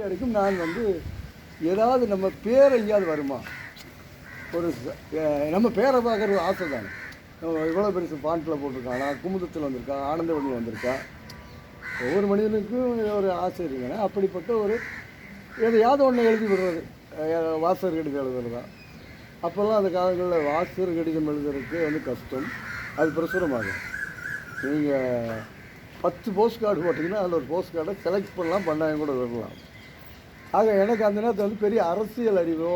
வரைக்கும் நான் வந்து ஏதாவது நம்ம பேர் எங்கேயாவது வருமா, ஒரு நம்ம பேரை பார்க்குற ஆசை தானே. இவ்வளோ பெருசு பாட்டில் போட்டிருக்கானா, குமுதத்தில் வந்திருக்கா, ஆனந்தவனில் வந்திருக்கா, ஒவ்வொரு மனிதனுக்கும் ஒரு ஆசை இருக்குங்க. அப்படிப்பட்ட ஒரு எதையாவது ஒன்று எழுதி விடுறது, வாசகர் கடிதம் எழுதுறது தான். அப்போல்லாம் அந்த காலங்களில் வாசகர் கடிதம் எழுதுறதுக்கு வந்து கஷ்டம், அது பிரசுரமாகும். நீங்கள் 10 போஸ்ட் கார்டு போட்டிங்கன்னா அதில் ஒரு போஸ்ட் கார்டை செலக்ட் பண்ணலாம், பண்ணாங்க கூட வரலாம். ஆக எனக்கு அந்த நேரத்தில் வந்து பெரிய அரசியல் அறிவோ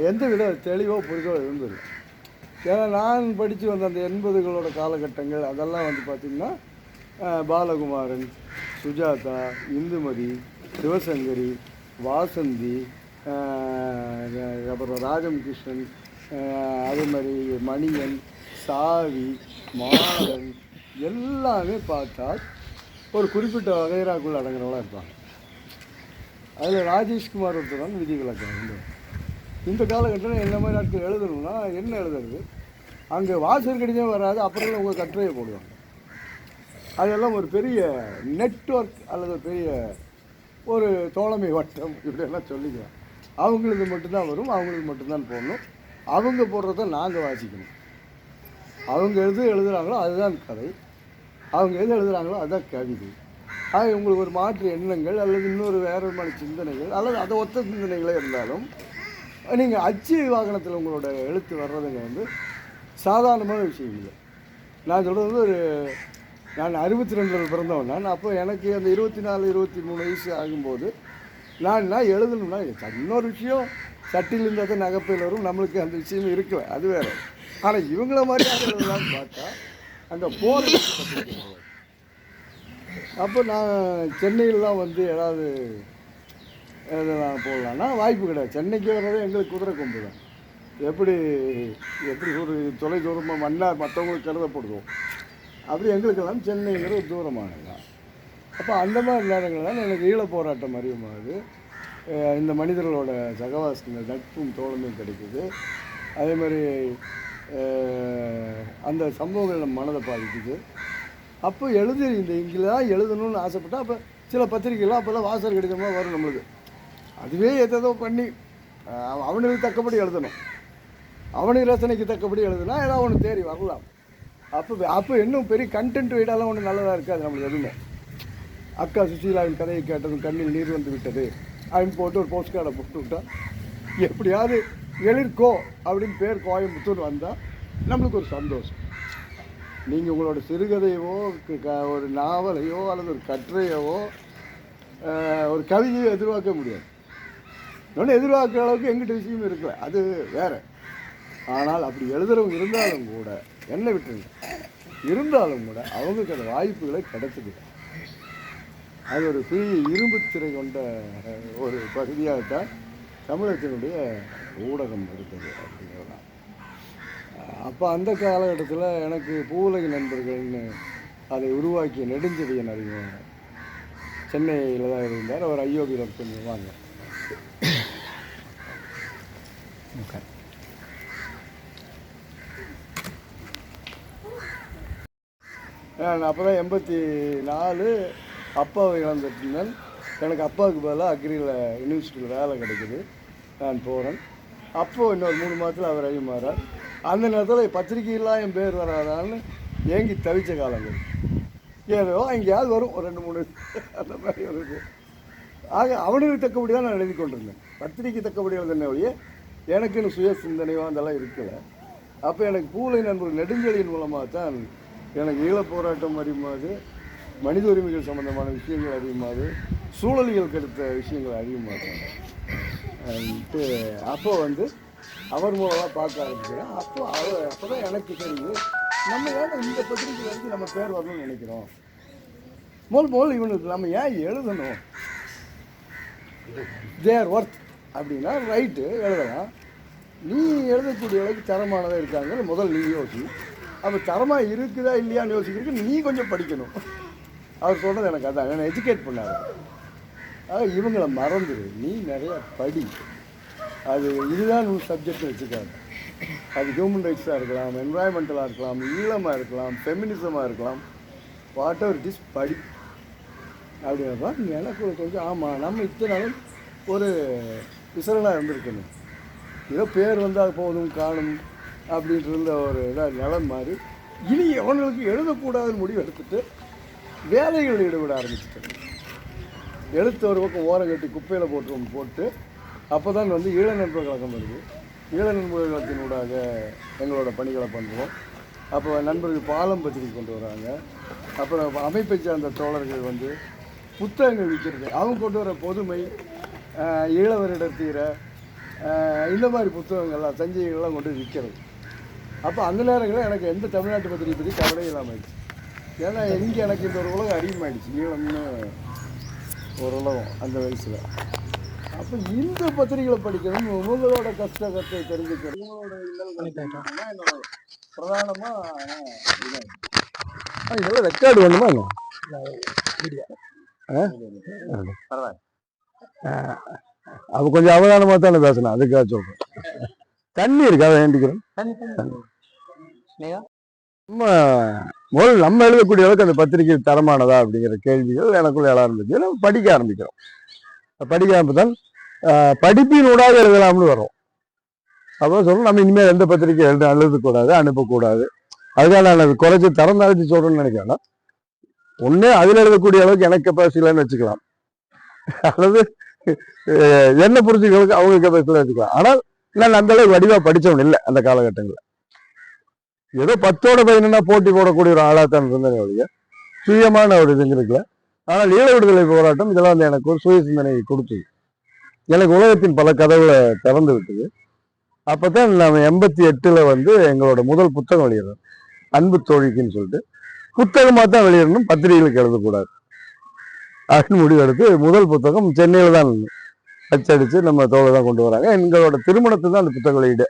எந்த வித தெளிவோ புரிதோ இருந்தது. ஏன்னா நான் படித்து வந்த அந்த 80களோட காலகட்டங்கள் அதெல்லாம் வந்து பார்த்திங்கன்னா பாலகுமாரன், சுஜாதா, இந்துமதி, சிவசங்கரி, வாசந்தி, அப்புறம் ராஜம் கிருஷ்ணன், அதே மாதிரி மணியன், சாவி, மாறன் எல்லாமே பார்த்தால் ஒரு குறிப்பிட்ட வகைராக்குள் அடங்குறவங்களாக இருப்பாங்க. அதில் ராஜேஷ்குமார் ஒருத்தர் தான் விதிவிலக்கம். இந்த காலகட்டத்தில் என்ன மாதிரி நாட்கள் எழுதணும்னா என்ன எழுதுறது, அங்கே வாசகர் கடிதம் வராது, அப்புறம் உங்கள் கட்டுரையை போடுவாங்க. அதெல்லாம் ஒரு பெரிய நெட்வொர்க் அல்லது பெரிய ஒரு தோழமை வட்டம் இப்படியெல்லாம் சொல்லிக்கலாம். அவங்களுக்கு மட்டும்தான் வரும், அவங்களுக்கு மட்டும்தான் போடணும், அவங்க போடுறத நாங்கள் வாசிக்கணும். அவங்க எழுதுகிறாங்களோ அதுதான் கதை, அவங்க எழுதுகிறாங்களோ அதுதான் கவிதை. ஆக உங்களுக்கு ஒரு மாற்று எண்ணங்கள் அல்லது இன்னொரு வேறு விதமான சிந்தனைகள் அல்லது அதை ஒத்த சிந்தனைகளே இருந்தாலும் நீங்கள் அச்சு வாகனத்தில் உங்களோட எழுத்து வர்றதுங்க வந்து சாதாரணமான விஷயம் இல்லை. நான் சொல்கிறது வந்து நான் 62 பிறந்தவன். நான் அப்போ எனக்கு அந்த 24, 23 வயசு ஆகும்போது நான் எழுதணும்னா இன்னொரு விஷயம், சட்டில் இருந்தால் தான் நகைப்பையில் வரும், நம்மளுக்கு அந்த விஷயமே இருக்கல, அது வேறு. ஆனால் இவங்கள மாதிரி எழுதலான்னு பார்த்தா அங்கே போகிற அப்போ நான் சென்னையிலலாம் வந்து ஏதாவது இதெல்லாம் போடலான்னா வாய்ப்பு கிடையாது. சென்னைக்கு வர்றதே எங்களுக்கு குதிரை கொம்பு தான். எப்படி ஒரு தொலை தூரமாக மன்னார் மற்றவங்களுக்கு கருதப்படுவோம், அப்படி எங்களுக்கெல்லாம் சென்னைங்கிற ஒரு தூரமானது தான். அப்போ அந்த மாதிரி நேரங்கள் தான் எனக்கு ஈழப் போராட்டம் அறியுமாகுது, இந்த மனிதர்களோட சகவாசங்கள் நட்பும் தோழமையும் கிடைக்குது. அதே மாதிரி அந்த சம்பவங்கள் நம்ம மனதை பாதிக்குது. அப்போ இந்த இங்கெல்லாம் எழுதணும்னு ஆசைப்பட்டால் அப்போ சில பத்திரிகைலாம் அப்போல்லாம் வாசகர் கடிதமாக வரும் நம்மளுக்கு. அதுவே எதோ பண்ணி அவனுக்கு தக்கபடி எழுதணும், அவனுக்கு ரசனைக்கு தக்கபடி எழுதுனா ஏதாவது ஒன்று தேடி வரலாம். அப்போ இன்னும் பெரிய கண்டென்ட் வைடாலாம் ஒன்று நல்லதாக இருக்காது நம்மளுக்கு எதுவுமே. அக்கா சுசீலாவின் கதையை கேட்டதும் கண்ணில் நீர் வந்து விட்டது அப்படின்னு போட்டு ஒரு போஸ்ட் கார்டை போட்டு விட்டால் எப்படியாவது எழிற்கோ அப்படின்னு பேர் கோயம்புத்தூர் வந்தால் நம்மளுக்கு ஒரு சந்தோஷம். நீங்கள் உங்களோட சிறுகதையவோ ஒரு நாவலையோ அல்லது ஒரு கட்டுரையவோ ஒரு கவிதையோ எதிர்பார்க்க முடியாது. இன்னொன்று எதிர்பார்க்குற அளவுக்கு எங்கிட்ட விஷயம் இருக்கல, அது வேறு. ஆனால் அப்படி எழுதுறவங்க இருந்தாலும் கூட என்ன விட்டுருங்க, இருந்தாலும் கூட அவங்களுக்கு அந்த வாய்ப்புகளை கிடைச்சது. அது ஒரு பெரிய இரும்பு திரை கொண்ட ஒரு பகுதியாகத்தான் தமிழகத்தினுடைய ஊடகம் இருக்குது அப்படிங்கிறதான். அப்போ அந்த காலகட்டத்தில் எனக்கு பூவுலக நண்பர்கள்னு அதை உருவாக்கிய நெடுஞ்செழியன் அறிஞர் சென்னையில் தான் இருந்தார். அவர் ஐயோபியில் ஒர்க் பண்ணுவாங்க. நான் அப்போ தான் 84 அப்பாவை இழந்துட்டேன். எனக்கு அப்பாவுக்கு பதிலாக அக்ரியில் யூனிவர்சிட்டியில் வேலை கிடைக்குது. நான் போகிறேன். அப்போது இன்னொரு 3 மாதத்தில் அவர் ஐயமாறார். அந்த நேரத்தில் பத்திரிகையெல்லாம் என் பேர் வராதான்னு ஏங்கி தவிச்ச காலங்கள். ஏதோ எங்கேயாவது வரும் ஒரு 2-3 அந்த மாதிரி வருது. ஆக அவனுக்கு தக்கபடி தான் நான் எழுதி கொண்டிருந்தேன். பத்திரிக்கை தக்கபடி எழுதுன வழியே எனக்குன்னு சுய சிந்தனையோ அதெல்லாம் இருக்கலை. அப்போ எனக்கு பூலை நண்பர்கள் நெடுஞ்செழியின் மூலமாக தான் எனக்கு ஈழப் போராட்டம் அறியுமாது, மனித உரிமைகள் சம்மந்தமான விஷயங்கள் அறியுமாது, சூழலியல் கெடுத்த விஷயங்கள் அறியுமாது. அப்போது வந்து அவர் மூலமாக பார்க்க ஆரம்பிக்கிறேன். அப்போ தான் எனக்கு தெரியுது, நம்ம ஏன் இந்த பத்திரிக்கை வரைக்கும் நம்ம பேர் வரணும்னு நினைக்கிறோம். மோல் இவனுக்கு நம்ம ஏன் எழுதணும், தேர் ஒர்த் அப்படின்னா ரைட்டு எழுதலாம். நீ எழுதக்கூடிய அளவுக்கு தரமானதாக இருக்காங்க முதல் நீ யோசி. அப்போ தரமாக இருக்குதா இல்லையான்னு யோசிக்கிறதுக்கு நீ கொஞ்சம் படிக்கணும். அவர் சொன்னது எனக்கு அதான், என்னை எஜுகேட் பண்ணார். இவங்களை மறந்துடு, நீ நிறையா படி. அது இதுதான் உன் சப்ஜெக்ட் வச்சுக்காது. அது ஹியூமன் ரைட்ஸாக இருக்கலாம், என்வாயன்மெண்டலாக இருக்கலாம், ஈழமாக இருக்கலாம், ஃபெமினிசமாக இருக்கலாம், வாட் எவர் இட் இஸ், படி. அப்படின்னப்பா எனக்கு கொஞ்சம் ஆமாம் நம்ம இத்தனை நாளும் ஒரு விசரலாக இருந்திருக்கணும். ஏதோ பேர் வந்தால் போதும் காணும் அப்படின்ட்டு இருந்த ஒரு இதாக நிலம் மாதிரி இனி அவங்களுக்கு எழுதக்கூடாதுன்னு முடிவு எடுத்துட்டு வேலைகளில் ஈடுபட ஆரம்பிச்சுட்டேன். எழுத்து ஒரு பக்கம் ஓரம் கட்டி குப்பையில் போட்டு அப்போ தான் வந்து ஈழ நண்பர் கழகம் வருது. ஈழ நண்பர் கழகத்தினூடாக எங்களோட பணிகளை பண்ணுறோம். அப்போ நண்பர்கள் பாலம் பத்திரிக்கை கொண்டு வராங்க. அப்புறம் அமைப்பை சார்ந்த தோழர்கள் வந்து புத்தகங்கள் விற்கிறது, அவங்க கொண்டு வர பொதுமை, ஈழவரிடத்தீர, இந்த மாதிரி புத்தகங்கள்லாம் சஞ்சிகைகள்லாம் கொண்டு விற்கிறது. அப்போ அந்த நேரங்களில் எனக்கு எந்த தமிழ்நாட்டு பத்திரிகை பற்றி கவலை இல்லாமல் ஆயிடுச்சு. ஏன்னா இங்கே எனக்கு இந்த ஒரு உலகம் அதிகமாகிடுச்சு, ஈழம்னு ஒரு உலகம் அந்த வயசில். அப்போ இந்த பத்திரிகைகளை படிக்கணும், உங்களோட கஷ்டத்தை தெரிஞ்சுக்கிறது, உங்களோட என்னோட பிரதானமாக இதெல்லாம் ரெக்கார்டு வேணுமா அப்போ கொஞ்சம் அவதானமாக தானே பேசணும், அதுக்காக சொல்கிறேன். தண்ணி இருக்கா வேண்டிக்கிறோம். நம்ம எழுதக்கூடிய அளவுக்கு அந்த பத்திரிகை தரமானதா அப்படிங்கிற கேள்விகள் எனக்குள்ள எழ ஆரம்பிச்சு நம்ம படிக்க ஆரம்பிக்கிறோம். படிக்க ஆரம்பித்தால் படிப்பினூடாக எழுதலாம்னு வரும். அப்போ சொல்லணும் நம்ம இனிமேல் எந்த பத்திரிகை எழுதக்கூடாது, அனுப்பக்கூடாது. அதுக்காக நான் அது குறைச்சி தரம் தாழ்த்தி சொல்றேன்னு நினைக்கிறேன். ஒண்ணு அதில் எழுதக்கூடிய அளவுக்கு எனக்கு கெப்பாசிட்டி இல்லைன்னு வச்சுக்கலாம், அல்லது என்ன புரிஞ்சுக்கிறதுக்கு அவங்க கெப்பாசிட்டியில் வச்சுக்கலாம். ஆனால் நான் அந்த அளவுக்கு வடிவா படித்தவன் இல்லை அந்த காலகட்டங்களில். ஏதோ 10ஓட 11 போட்டி போடக்கூடிய ஒரு ஆளாத்தான் இருந்தேன் ஒழிய சுயமான ஒரு இதுங்க இருக்குல்ல. ஆனால் ஈழ விடுதலை போராட்டம் இதெல்லாம் வந்து எனக்கு ஒரு சுய சிந்தனை கொடுத்தது. எனக்கு உலகத்தின் பல கதவுகளை திறந்து விட்டது. அப்பதான் நம்ம 88 வந்து எங்களோட முதல் புத்தகம் வெளியிடணும், அன்பு தோழிக்குன்னு சொல்லிட்டு. புத்தகமா தான் வெளியிடணும், பத்திரிகைகளுக்கு எழுதக்கூடாது அப்படின்னு முடிவெடுத்து முதல் புத்தகம் சென்னையில தான் அச்சடிச்சு நம்ம தோழை தான் கொண்டு வராங்க. எங்களோட திருமணத்தை தான் அந்த புத்தக வெளியீடு.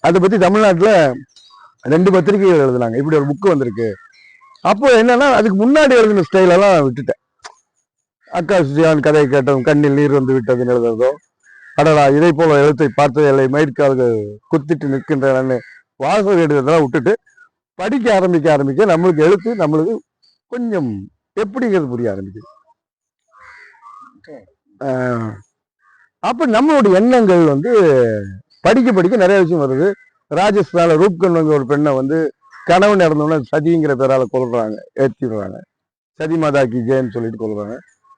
அதை பத்தி தமிழ்நாட்டுல 2 பத்திரிகைகள் எழுதுனாங்க, இப்படி ஒரு புக்கு வந்திருக்கு. அப்போ என்னன்னா அதுக்கு முன்னாடி எழுதின ஸ்டைல் எல்லாம் விட்டுட்டேன். அக்கா சுஜியான் கதை கேட்டதும் கண்ணில் நீர் வந்து விட்டதுன்னு எழுதுறதோ, அடடா இதை போல எழுத்தை பார்த்ததில்லை மயிர்கால்கள் குத்திட்டு நிற்கின்றன வாசல் எழுதுறதெல்லாம் விட்டுட்டு படிக்க ஆரம்பிக்க நம்மளுக்கு எழுத்து நம்மளுக்கு கொஞ்சம் எப்படிங்கிறது புரிய ஆரம்பிக்குது. அப்ப நம்மளுடைய எண்ணங்கள் வந்து படிக்க நிறைய விஷயம் வருது. ராஜஸ்தான்ல ரூப்கன் ஒரு பெண்ணை வந்து கணவன் இறந்தோன்னா சதிங்கிற பேரால கொள்றாங்க, ஏற்றிடுறாங்க, சதி மாதாக்கி ஜெயன்னு சொல்லிட்டு கொள்றாங்க.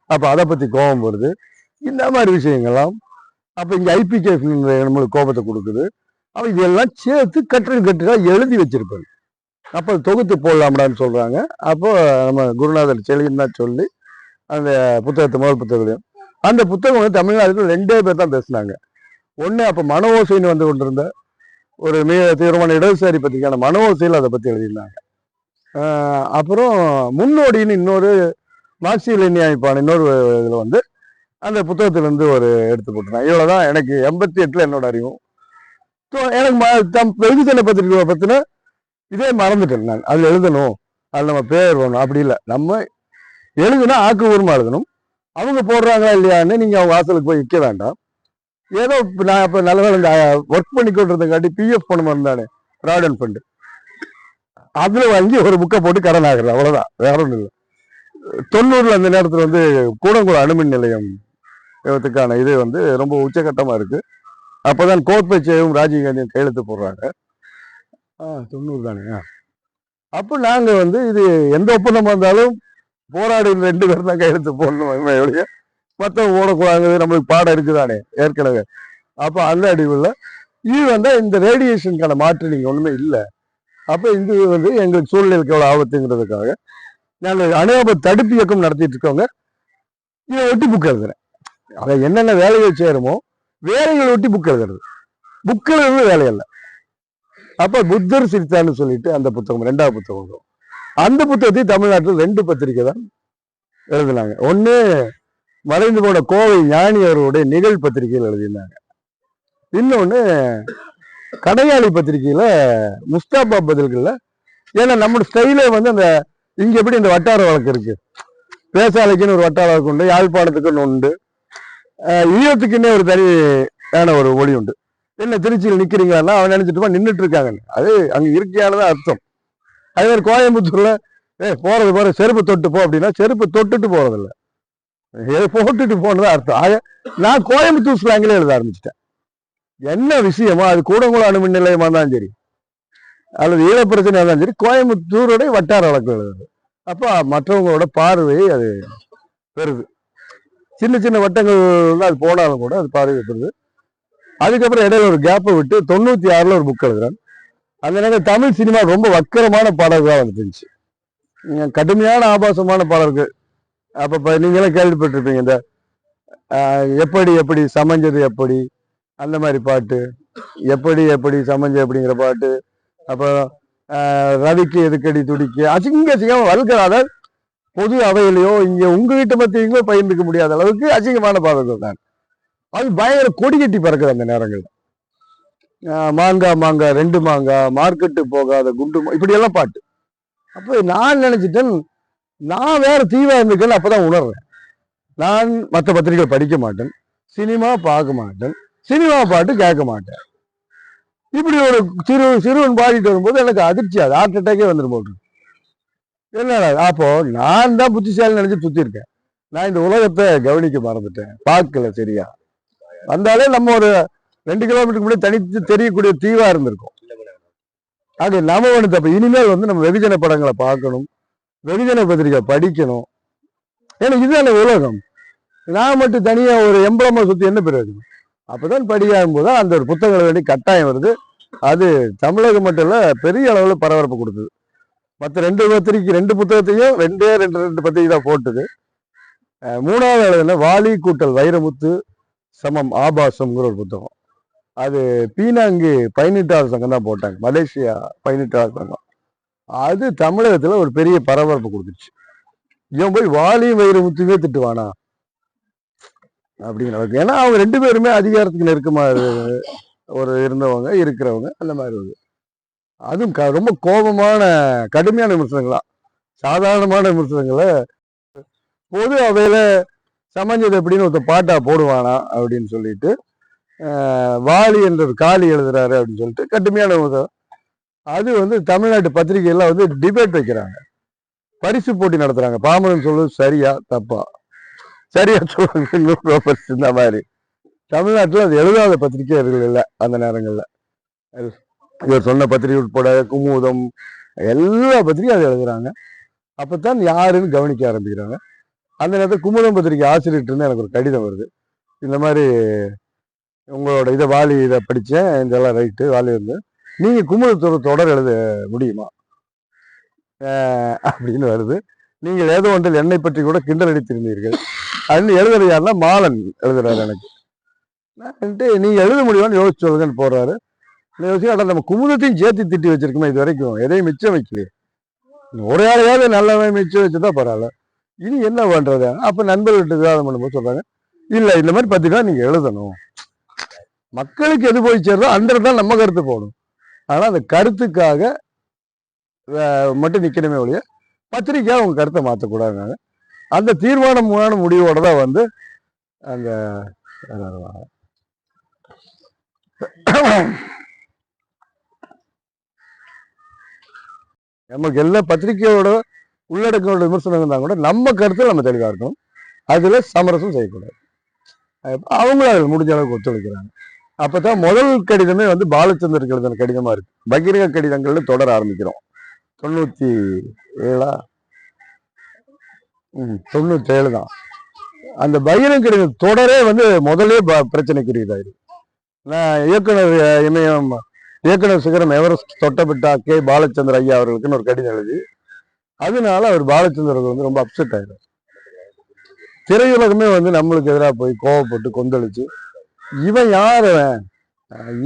அப்ப அதை பத்தி கோபம் வருது, இந்த மாதிரி விஷயங்கள்லாம். அப்ப இங்க ஐபிகே நம்மளுக்கு கோபத்தை கொடுக்குது. அப்ப இதெல்லாம் சேர்த்து கட்டுரை எழுதி வச்சிருப்பாரு. அப்ப தொகுத்து போடலாம்டான்னு சொல்றாங்க. அப்போ நம்ம குருநாதர் செழியன் தான் சொல்லி அந்த புத்தகத்தை முதல் புத்தகத்தையும் அந்த புத்தகம் வந்து தமிழ்நாட்டில் 2 பேர் தான் பேசினாங்க. ஒண்ணு அப்ப மனோசைன்னு வந்து கொண்டிருந்த ஒரு மிக தீவிரமான இடதுசாரி பத்திரிகையான மனோசையில் அதை பத்தி எழுதியிருந்தாங்க. அப்புறம் முன்னோடின்னு இன்னொரு மார்க்சிய லெனின் அமைப்பான இன்னொரு இதுல வந்து அந்த புத்தகத்திலிருந்து ஒரு எடுத்து போட்டுருந்தாங்க. இவ்வளவுதான் எனக்கு 88 என்னோட அறிவும். எனக்கு வெகுஜன பத்திரிகை பத்தின இதே மறந்துட்டேன் நான். அதுல எழுதணும், அது நம்ம பேர் வரணும், அப்படி இல்லை. நம்ம எழுதுனா ஆக்கப்பூர்வமா எழுதணும். அவங்க போடுறாங்களா இல்லையான்னு நீங்க அவங்க வாசலுக்கு போய் விற்க வேண்டாம். ஏதோ நான் இப்ப நல்ல இந்த ஒர்க் பண்ணி கொண்டிருந்தங்காட்டி பிஎஃப் பணம் இருந்தானே ப்ராவிடன்ட் ஃபண்டு, அதுல வாங்கி ஒரு புக்கை போட்டு கடன் ஆகுறது, அவ்வளவுதான், வேற ஒன்றும் இல்லை. 90 அந்த நேரத்துல வந்து கூடங்குளம் அணுமின் நிலையம் க்கான இது வந்து ரொம்ப உச்சகட்டமா இருக்கு. அப்பதான் கோட்பைச்சேவும் ராஜீவ்காந்தியும் கையெழுத்து போடுறாங்க. 90 தானே. அப்போ நாங்க வந்து இது எந்த ஒப்பந்தமா இருந்தாலும் போராடி 2 பேர் தான் கையெழுத்து போடணும் ஒழிய மொத்தம் ஓடக்கூடாது, நம்மளுக்கு பாடம் இருக்குதானே ஏற்கனவே. அப்போ அந்த அடிவில் இது வந்து இந்த ரேடியேஷனுக்கான மாற்று நீங்க ஒண்ணுமே இல்லை. அப்போ இது வந்து எங்களுக்கு சூழ்நிலைக்கு எவ்வளவு ஆபத்துங்கிறதுக்காக நாங்கள் அணுஆபத்து தடுப்பு இயக்கம் நடத்திட்டு இருக்கவங்க இதை ஒட்டி புக் எழுதுறேன். அதை என்னென்ன வேலைகள் சேருமோ வேலைகளை ஒட்டி புக் எழுதுறது, புக் எழுதுறது வேலையல்ல. அப்ப புத்தர் சிரித்தான்னு சொல்லிட்டு அந்த புத்தகம் 2வது புத்தகம், அந்த புத்தகத்தையும் தமிழ்நாட்டில் 2 பத்திரிகை தான் எழுதினாங்க. ஒண்ணு மறைந்து போன கோவை ஞானி அவருடைய நிகழ் பத்திரிகையில் எழுதியிருந்தாங்க. இன்னொன்னு கடையாளி பத்திரிகையில முஸ்தாபா பதில்கள்ல. ஏன்னா நம்ம ஸ்டைலே வந்து அந்த இங்க எப்படி இந்த வட்டார வழக்கு இருக்கு, பேசாலைக்குன்னு ஒரு வட்டார வழக்கு உண்டு, யாழ்ப்பாணத்துக்குன்னு உண்டு, ஈழத்துக்குன்னே ஒரு தனியான ஒரு மொழி உண்டு. என்ன திருச்சியில் நிக்கிறீங்களா அவன் நினைச்சிட்டு நின்றுட்டு இருக்காங்கன்னு, அது அங்க இருக்கையானதான் அர்த்தம். அதே மாதிரி கோயம்புத்தூர்ல போறது போற செருப்பு தொட்டு போ அப்படின்னா செருப்பு தொட்டுட்டு போறதில்ல, போட்டுட்டு போனதான் அர்த்தம். ஆக நான் கோயம்புத்தூர் ஸ்லாங்கிலே எழுத ஆரம்பிச்சிட்டேன். என்ன விஷயமோ அது கூடங்குளம் அணுமின் நிலையமா தான் சரி அல்லது ஈழ பிரச்சனையா தான் சரி, கோயம்புத்தூருடைய வட்டார வழக்கு எழுதுது. அப்ப மற்றவங்களோட பார்வையை அது பெறுது. சின்ன சின்ன வட்டங்கள் அது போனாலும் கூட அது பார்வை பெறுது. அதுக்கப்புறம் இடையில ஒரு கேப்பை விட்டு 96ல் ஒரு புக் எழுதுறேன். அந்த நேரம் தமிழ் சினிமா ரொம்ப வக்கரமான பாடல்களாக வந்துருந்துச்சு, கடுமையான ஆபாசமான பாடல்கள். அப்ப நீங்களும் கேள்விப்பட்டிருப்பீங்க, இந்த எப்படி எப்படி சமைஞ்சது எப்படி அந்த மாதிரி பாட்டு, எப்படி எப்படி சமைஞ்ச அப்படிங்கிற பாட்டு, அப்புறம் ரவிக்கு எதுக்கடி துடிக்கு, அசிங்க அசிங்கமா வல்கர், அதாவது பொது அவையிலையோ இங்க உங்க வீட்டை பத்தியோ பகிர்ந்துக்க முடியாத அளவுக்கு அசிங்கமான பாடல்கள் தான். அது பயங்கர கொடி கட்டி பறக்குது அந்த நேரங்கள். மாங்காய் மாங்காய் 2 மாங்காய், மார்க்கெட்டு போகாத குண்டு, இப்படி எல்லாம் பாட்டு. அப்ப நான் நினைச்சிட்டேன், நான் வேற தீவா இருந்துக்கேன்னு அப்பதான் உணர்றேன். நான் மற்ற பத்திரிகை படிக்க மாட்டேன், சினிமா பார்க்க மாட்டேன், சினிமா பாட்டு கேட்க மாட்டேன். இப்படி ஒரு சிறுவன் பாடிட்டு வரும்போது எனக்கு அதிர்ச்சி, அது ஹார்ட் அட்டாக்கே வந்துடும் போட்டு. என்னடா அப்போ நான் தான் புத்திசாலி நினைச்சு சுத்தி இருக்கேன், நான் இந்த உலகத்தை கவனிக்க மறந்துட்டேன், பார்க்கல சரியா. வந்தாலே நம்ம ஒரு 2 கிலோமீட்டருக்கு முன்னாடி தனித்து தெரியக்கூடிய தீவா இருந்திருக்கும். அது நம்ம ஒன்று தப்பு. இனிமேல் நம்ம வெகுஜன படங்களை பார்க்கணும், வெகுஜன பத்திரிகை படிக்கணும். ஏன்னா இதுதான உலகம். நான் மட்டும் தனியா ஒரு எம்பளமா சுத்தி என்ன பிரயோஜனம்? அப்பதான் படிக்காகும் போது அந்த ஒரு புத்தகங்களை வேண்டி கட்டாயம் வருது. அது தமிழகம் மட்டும் இல்ல, பெரிய அளவுல பரபரப்பு கொடுத்தது. மற்ற 2 புத்தகத்தையும் 2 பத்திரிகை தான் போட்டுது. 3வது எழுதுன வாலி கூட்டல் வைரமுத்து சமம் ஆபாசம்ங்கிற ஒரு புத்தகம். அது பீனாங்கு 18வது சங்கம் தான் போட்டாங்க, மலேசியா 18வது சங்கம். அது தமிழகத்துல ஒரு பெரிய பரபரப்பு கொடுத்துருச்சு. இவன் போய் வாலியும் வைரமுத்துவே திட்டுவானா அப்படிங்கிறவங்க. ஏன்னா அவங்க 2 பேருமே அதிகாரத்துக்கு நெருக்கமா ஒரு இருந்தவங்க, இருக்கிறவங்க, அந்த மாதிரி ஒரு அதுவும் ரொம்ப கோபமான கடுமையான விமர்சனங்களா, சாதாரணமான விமர்சனங்களை பொது அவையில சமைஞ்சது எப்படின்னு ஒருத்த பாட்டா போடுவானா அப்படின்னு சொல்லிட்டு, வாலி என்ற ஒரு காளி எழுதுறாரு அப்படின்னு சொல்லிட்டு கடுமையான விமர்சனம். அது தமிழ்நாட்டு பத்திரிகையெல்லாம் டிபேட் வைக்கிறாங்க, பரிசு போட்டி நடத்துறாங்க. பாமரன் சொல்றது சரியா தப்பா, சரியா சொல்றது 100% இந்த மாதிரி. தமிழ்நாட்டில் அது எழுதாத பத்திரிகைகள் இல்லை அந்த நேரங்கள்ல. இவர் சொன்ன பத்திரிகை உட்பட குமுதம் எல்லா பத்திரிகையும் அதை எழுதுறாங்க. அப்பதான் யாருன்னு கவனிக்க ஆரம்பிக்கிறாங்க. அந்த நேரத்தில் குமுதம் பத்திரிகை ஆசிரியர்கிட்ட இருந்து எனக்கு ஒரு கடிதம் வருது, இந்த மாதிரி உங்களோட இதை வாலி இதை படித்தேன், இதெல்லாம் ரைட்டு, வாலி நீங்க குமுதத்தோட தொடர் எழுத முடியுமா அப்படின்னு வருது. நீங்கள் ஏதோ ஒன்றில் என்னை பற்றி கூட கிண்டல் அடித்திருந்தீர்கள் அப்படின்னு எழுதுறது யாருன்னா மாலன் எழுதுறாரு. எனக்கு நீங்க எழுத முடியுமான்னு யோசிச்சு சொல்லுங்கன்னு போடுறாரு. நம்ம குமுதத்தையும் சேர்த்து திட்டி வச்சிருக்கோமே இது வரைக்கும், எதையும் மிச்சம் வைக்கலையே, ஒரு யாரையாவது நல்லவன் மிச்சம் வச்சுதான் பரவாயில்ல, இனி என்ன பண்றது? அப்ப நண்பர்கள்ட்ட விவாதம் பண்ணும்போது சொல்றாங்க, இல்ல இந்த மாதிரி பத்திரிக்கை நீங்க எழுதணும், மக்களுக்கு எது போய் சேருதோ அந்த தான் நம்ம கருத்து போகணும். ஆனா அந்த கருத்துக்காக மட்டும் நிக்கணுமே ஒழிய பத்திரிக்கையா உங்க கருத்தை மாற்றக்கூடாதுங்க. அந்த தீர்மானமான முடிவோட தான் அந்த நமக்கு எல்லா பத்திரிகையோட உள்ளடக்கோட விமர்சனம் இருந்தா கூட நம்ம கருத்துல நம்ம தெளிவா இருக்கணும், அதுல சமரசம் செய்யக்கூடாது. அவங்களும் அதில் முடிஞ்ச அளவுக்கு ஒத்துழைக்கிறாங்க. அப்பதான் முதல் கடிதமே பாலச்சந்தருக்கு எழுதின கடிதமா இருக்கு. பகிரங்க கடிதங்கள்னு தொடர ஆரம்பிக்கிறோம். 97 தான் அந்த பகிரங்க கடிதம் தொடரே முதலே பிரச்சனைக்குரியதாயிரு. நான் இயக்குனர் சிகரம் எவரெஸ்ட் தொட்டப்பட்டா கே பாலச்சந்தர் ஐயா அவர்களுக்குன்னு ஒரு கடிதம் எழுதி, அதனால அவர் பாலச்சந்தர் ரொம்ப அப்செட் ஆயிடும். திரையுலகமே நம்மளுக்கு எதிராக போய் கோவப்பட்டு கொந்தளிச்சு, இவன் யாரு,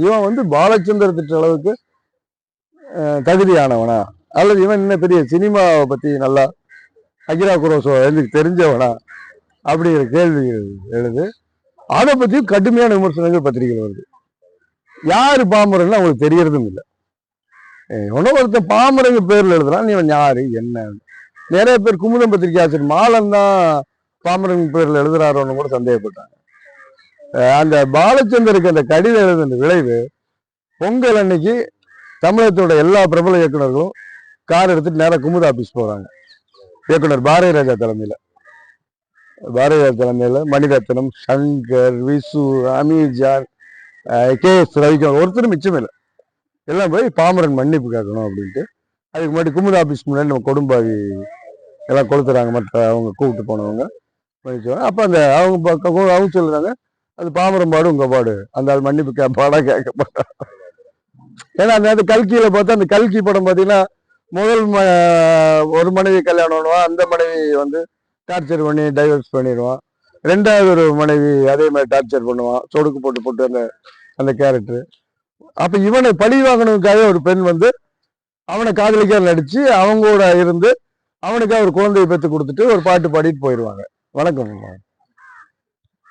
இவன் பாலச்சந்தர் திட்ட அளவுக்கு தகுதியானவனா, அல்லது இவன் இன்னும் பெரிய சினிமாவை பத்தி நல்லா அகிரா குரோசோ தெரிஞ்சவனா அப்படிங்கிற கேள்வி எழுது. அதை பத்தி கடுமையான விமர்சனங்கள் பத்திரிகைகள் வருது. யாரு பாமரன்னு அவங்களுக்கு தெரியறதும் இல்லை. ஒருத்தன் பாமரங்க பேர்ல எழுதுறான், இவன் யாரு என்ன. நிறைய பேர் குமுதம் பத்திரிகை ஆசிரியர் மாலன் தான் பாமரன் பேர்ல எழுதுறாரோன்னு கூட சந்தேகப்பட்டாங்க. அந்த பாலச்சந்தருக்கு அந்த கடிதம் எழுதுன விளைவு, பொங்கல் அன்னைக்கு தமிழகத்தோட எல்லா பிரபல இயக்குநர்களும் கார் எடுத்துட்டு நேரம் குமுத ஆபீஸ் போறாங்க. இயக்குனர் பாரதி ராஜா தலைமையில மணிரத்னம், சங்கர், விசு, அமீர்ஜான், KS ரவிக்குமார், ஒருத்தரும் மிச்சம் இல்லை. எல்லாம் போய் பாமரன் மன்னிப்பு கேட்கணும் அப்படின்ட்டு. அதுக்கு முன்னாடி குமுத ஆபீஸ் முன்னாடி நம்ம கொடும்பாவி எல்லாம் கொளுத்துறாங்க, மற்ற அவங்க கூப்பிட்டு போனவங்க மன்னிச்சுவாங்க. அப்போ அந்த அவங்க சொல்லுறாங்க, அது பாமரம் பாடு உங்க பாடு, அந்த ஆள் மன்னிப்பு கேட்பாடா கேட்க மாட்டா. ஏன்னா அந்த கல்கியில பார்த்தா, அந்த கல்கி படம் பார்த்தீங்கன்னா முதல் ஒரு மனைவி கல்யாணம் பண்ணுவான், அந்த மனைவி வந்து டார்ச்சர் பண்ணி டைவர்ஸ் பண்ணிடுவான். ரெண்டாவது ஒரு மனைவி அதே மாதிரி டார்ச்சர் பண்ணுவான், சொடுக்கு போட்டு போட்டு அந்த கேரக்டர். அப்ப இவனை பழி வாங்கணுக்காக ஒரு பெண் வந்து அவனை காதலிக்க நடிச்சு அவங்களோட இருந்து அவனுக்காக ஒரு குழந்தையை பெற்று கொடுத்துட்டு ஒரு பாட்டு பாடிட்டு போயிடுவாங்க. வணக்கம்.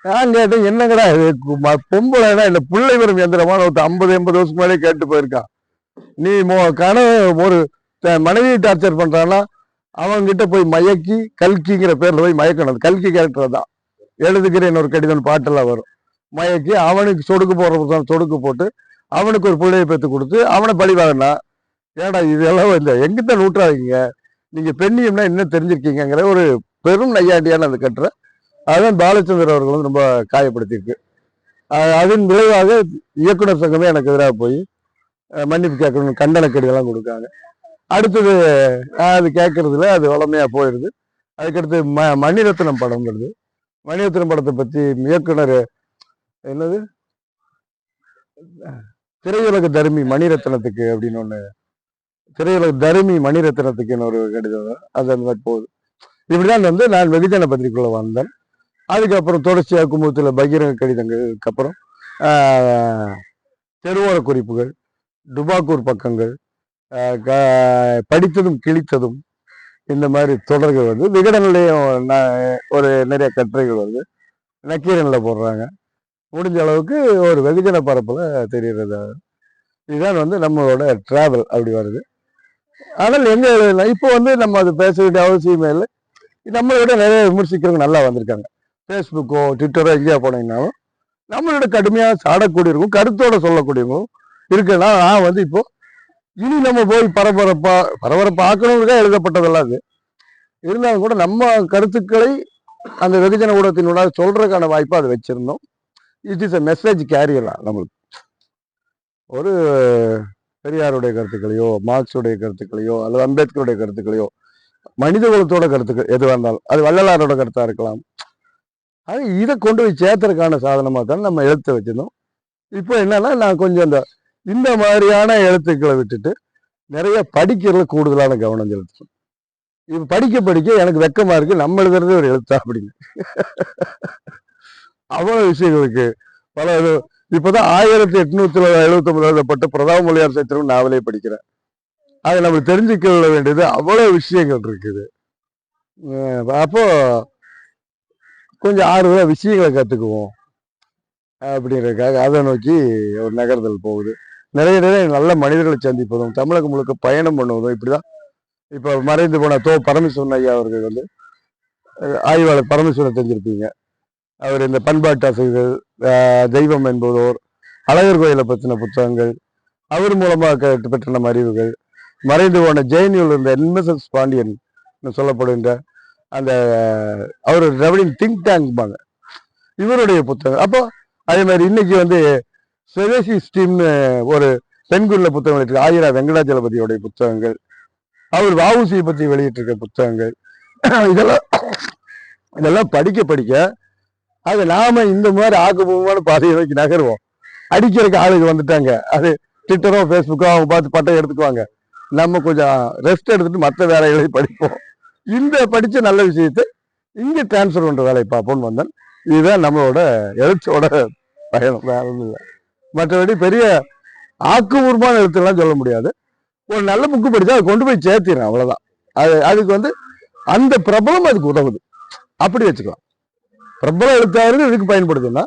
நான் கேட்டேன், என்னங்கடா பொம்பளைனா இல்ல பிள்ளை வரும் எந்திரமான 50-80 வருஷம் மேலே கேட்டு போயிருக்கான். நீ ஒரு மனைவியை டார்ச்சர் பண்றான்னா அவன் கிட்ட போய் மயக்கி கல்கிங்கிற பேர்ல போய் மயக்கணும். கல்கி கேரக்டர் தான் எழுதுகிறேன் ஒரு கடிதம் பாட்டெல்லாம் வரும். மயக்கி அவனுக்கு சொடுக்கு போட்டு அவனுக்கு ஒரு பிள்ளையை பெற்று கொடுத்து அவனை பழிவாகனா. ஏடா இதெல்லாம் இல்லை, எங்கிட்ட நூற்றாதீங்க, நீங்க பெண்ணியம்னா என்ன தெரிஞ்சிருக்கீங்கிற ஒரு பெரும் நையாண்டியான அந்த கட்டுரை. அதுதான் பாலச்சந்தர் அவர்கள் வந்து ரொம்ப காயப்படுத்தியிருக்கு. அதன் விளைவாக இயக்குனர் சங்கமே எனக்கு எதிராக போய் மன்னிப்பு கேட்கணும், கண்டன கடிதெல்லாம் கொடுக்காங்க. அடுத்தது அது கேட்கறதுல அது வளமையா போயிடுது. அதுக்கடுத்து மணிரத்னம் படம் வருது. மணிரத்னம் படத்தை பத்தி இயக்குனர் என்னது திரையுலக தர்மி மணிரத்னத்துக்கு அப்படின்னு ஒண்ணு, திரையுலக தர்மி மணிரத்னத்துக்குன்னு ஒரு கடிதம், அது அந்த மாதிரி போகுது. இப்படிதான் வந்து நான் வெகுஜன பத்திரிகைக்குள்ள வந்தேன். அதுக்கப்புறம் தொடர்ச்சியாக குமுதத்துல பகிரங்க கடிதங்களுக்கு அப்புறம் தெருவோர குறிப்புகள், டுபாக்கூர் பக்கங்கள், படித்ததும் கிழித்ததும், இந்த மாதிரி தொடர்கள் வந்து விகடன்லையும் ஒரு நிறைய கட்டுரைகள் வருது, நக்கீரனில் போடுறாங்க. முடிஞ்ச அளவுக்கு ஒரு வெகுஜன பரப்புல தெரிகிறது. இதுதான் வந்து நம்மளோட டிராவல் அப்படி வருது. ஆனால் எங்க இப்போ வந்து நம்ம அது பேச வேண்டிய அவசியமே இல்லை. நம்மளோட நிறைய விமர்சிக்கிறவங்க நல்லா வந்திருக்காங்க. ஃபேஸ்புக்கோ ட்விட்டரோ எங்கேயா போனீங்கன்னாலும் நம்மளோட கடுமையாக சாடக்கூடிய இருக்கும், கருத்தோட சொல்லக்கூடியவங்களும் இருக்குன்னா நான் வந்து இப்போ இனி நம்ம போய் பரபரப்பாக்கணும்னு எழுதப்பட்டதெல்லாம் அது இருந்தாலும் கூட நம்ம கருத்துக்களை அந்த வெகுஜன ஊடகத்தினோட சொல்றதுக்கான வாய்ப்பை அதை வச்சிருந்தோம். இட் இஸ் எ மெசேஜ் கேரியரா. நம்மளுக்கு ஒரு பெரியாருடைய கருத்துக்களையோ, மார்க்ஸுடைய கருத்துக்களையோ, அல்லது அம்பேத்கருடைய கருத்துக்களையோ, மனித குலத்தோட கருத்துக்கள் எதுவாக இருந்தாலும், அது வள்ளலாரோட கருத்தா இருக்கலாம், அது இதை கொண்டு போய் சேர்த்தறதுக்கான சாதனமாக தான் நம்ம எழுத்தை வச்சிருந்தோம். இப்போ என்னன்னா நான் கொஞ்சம் இந்த மாதிரியான எழுத்துக்களை விட்டுட்டு நிறைய படிக்கிறதுல கூடுதலான கவனம் செலுத்தணும். இப்போ படிக்க எனக்கு வெக்கமா இருக்கு, நம்ம எழுதுறதே ஒரு எழுத்தா அப்படின்னு. அவ்வளவு விஷயங்களுக்கு பல இப்பதான் 1879 எழுதப்பட்ட பிரதாப மொழியார் சரித்திரம் நாவலே படிக்கிறேன். அதை நம்ம தெரிஞ்சுக்க வேண்டியது அவ்வளவு விஷயங்கள் இருக்குது. அப்போ கொஞ்சம் ஆறுதலா விஷயங்களை கத்துக்குவோம் அப்படிங்கிறதுக்காக அதை நோக்கி ஒரு நகர்தல் போகுது. நிறைய நல்ல மனிதர்களை சந்திப்பதும் தமிழகம் முழுக்க பயணம் பண்ணுவதும் இப்படிதான். இப்போ மறைந்து போன பரமேஸ்வரன் ஐயா அவர்கள் வந்து ஆய்வாளர் பரமேஸ்வரன் தெரிஞ்சிருப்பீங்க. அவர் இந்த பண்பாட்டு அசைகள், தெய்வம் என்பதோர், அழகர் கோயிலை பற்றின புத்தகங்கள், அவர் மூலமாக பெற்ற நம்ம அறிவுகள், மறைந்து போன ஜெயனியூல் இருந்த NSS பாண்டியன் சொல்லப்படுகின்ற அந்த அவர் ரெவலிங் திங்க் டேங்க்பாங்க, இவருடைய புத்தகம். அப்போ அதே மாதிரி இன்னைக்கு வந்து சுதேசி ஸ்டீம்னு ஒரு பெண்குள்ள புத்தகம் வெளியிட்டு ஆயிரா வெங்கடாஜலபதியோடைய புத்தகங்கள், அவர் வஉசியை பற்றி வெளியிட்டிருக்க புத்தகங்கள், இதெல்லாம் படிக்க அது நாம இந்த மாதிரி ஆக்கப்பூர்வமான பாதையை நோக்கி நகருவோம். அடிக்கிறதுக்கு ஆளுங்க வந்துட்டாங்க, அது ட்விட்டரோ ஃபேஸ்புக்கோ அவங்க பார்த்து பட்டம் எடுத்துக்குவாங்க. நம்ம கொஞ்சம் ரெஸ்ட் எடுத்துட்டு மற்ற வேலைகளை படிப்போம். இந்த படிச்ச நல்ல விஷயத்தை இங்க டிரான்ஸ்ஃபர் பண்ற வேலையை பார்ப்போம்னு வந்தேன். இதுதான் நம்மளோட எழுத்தோட பயணம், வேற ஒன்றும் இல்லை. மற்றபடி பெரிய ஆக்கப்பூர்வமான எழுத்துலாம் சொல்ல முடியாது. ஒரு நல்ல புக்கு படிச்சா அதை கொண்டு போய் சேர்த்திடும், அவ்வளவுதான். அதுக்கு வந்து அந்த பிரபலம் அதுக்கு உதவுது, அப்படி வச்சுக்கலாம். பிரபல எழுத்தாளர்கள் இதுக்கு பயன்படுதுன்னா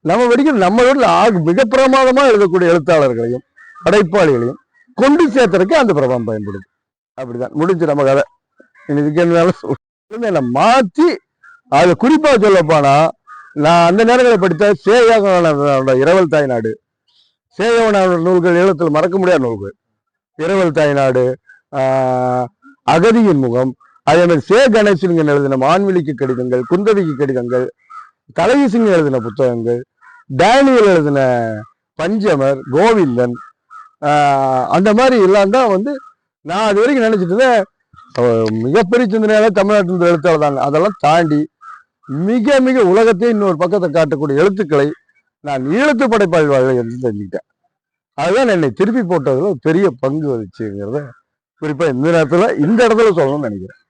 நம்ம படிக்கிற நம்ம வீட்டில் மிக பிரமாதமா எழுதக்கூடிய எழுத்தாளர்களையும் படைப்பாளிகளையும் கொண்டு சேர்த்தறதுக்கு அந்த பிரபலம் பயன்படுது. அப்படிதான் முடிஞ்சு நம்ம கதை. இதுக்கு என்ன மாற்றி அதை குறிப்பா சொல்லப்பானா, நான் அந்த நேரங்களில் படித்த சேயவனோட இரவல் தாய்நாடு, சேயவனோட நூல்கள் ஈழத்தில் மறக்க முடியாத நூல்கள். இரவல் தாய்நாடு, அகதியின் முகம், அதே மாதிரி சே கணேசன் எழுதின மான்விழிக்கு கடிதங்கள், குந்தவிக்கு கடிதங்கள், கலைசிங்க எழுதின புத்தகங்கள், டேனியல் எழுதின பஞ்சமர், கோவிந்தன், அந்த மாதிரி எல்லாம் தான் வந்து நான் அது வரைக்கும் நினைச்சிட்டு இருந்தேன் மிகப்பெரிய சிந்தனையால தமிழ்நாட்டில் எழுத்தாளர் தான். அதெல்லாம் தாண்டி மிக மிக உலகத்தையே இன்னொரு பக்கத்தை காட்டக்கூடிய எழுத்துக்களை நான் ஈழத்து படைப்பாளர்கள் என்று தெரிஞ்சுக்கிட்டேன். அதுதான் என்னை திருப்பி போட்டதுல பெரிய பங்கு வச்சுங்கிறத குறிப்பா இந்த நேரத்துல இந்த இடத்துல சொல்லணும்னு நினைக்கிறேன்.